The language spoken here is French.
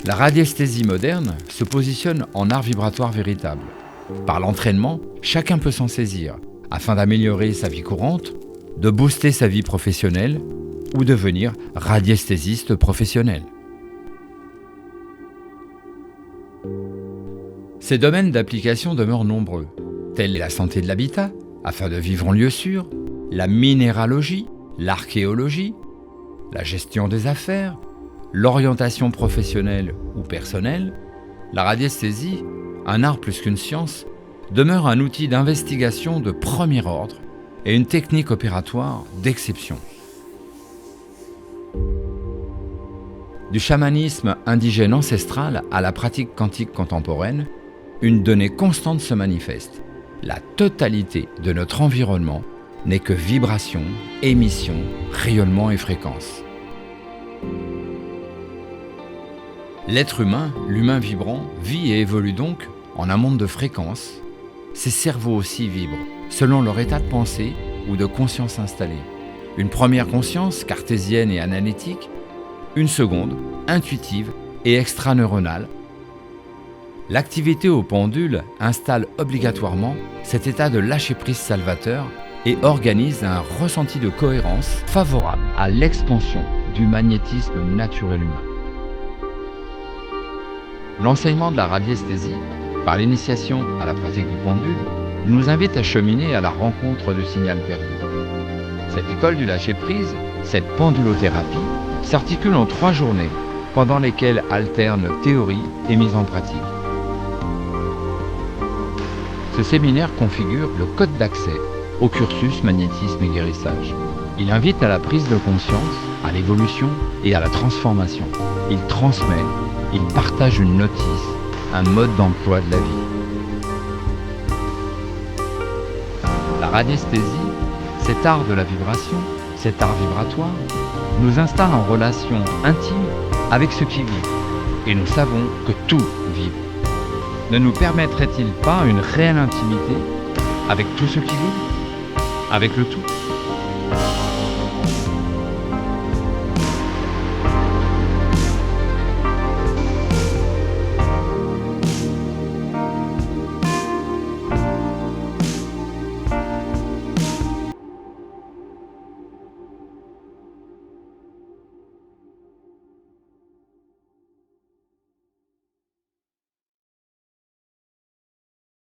La radiesthésie moderne se positionne en art vibratoire véritable. Par l'entraînement, chacun peut s'en saisir afin d'améliorer sa vie courante, de booster sa vie professionnelle ou devenir radiesthésiste professionnel. Ces domaines d'application demeurent nombreux, tels la santé de l'habitat, afin de vivre en lieu sûr, la minéralogie, l'archéologie, la gestion des affaires, l'orientation professionnelle ou personnelle. La radiesthésie, un art plus qu'une science, demeure un outil d'investigation de premier ordre et une technique opératoire d'exception. Du chamanisme indigène ancestral à la pratique quantique contemporaine, une donnée constante se manifeste. La totalité de notre environnement n'est que vibration, émission, rayonnement et fréquence. L'être humain, l'humain vibrant, vit et évolue donc en un monde de fréquences. Ses cerveaux aussi vibrent, selon leur état de pensée ou de conscience installée. Une première conscience, cartésienne et analytique, une seconde, intuitive et extraneuronale. L'activité au pendule installe obligatoirement cet état de lâcher-prise salvateur et organise un ressenti de cohérence favorable à l'expansion du magnétisme naturel humain. L'enseignement de la radiesthésie, par l'initiation à la pratique du pendule, nous invite à cheminer à la rencontre du signal perdu. Cette école du lâcher-prise, cette pendulothérapie, s'articule en 3 journées, pendant lesquelles alternent théorie et mise en pratique. Ce séminaire configure le code d'accès au cursus magnétisme et guérissage. Il invite à la prise de conscience, à l'évolution et à la transformation. Il transmet, il partage une notice, un mode d'emploi de la vie. La radiesthésie, cet art de la vibration, cet art vibratoire, nous installe en relation intime avec ce qui vibre. Et nous savons que tout vibre. Ne nous permettrait-il pas une réelle intimité avec tout ce qui vibre, avec le tout ?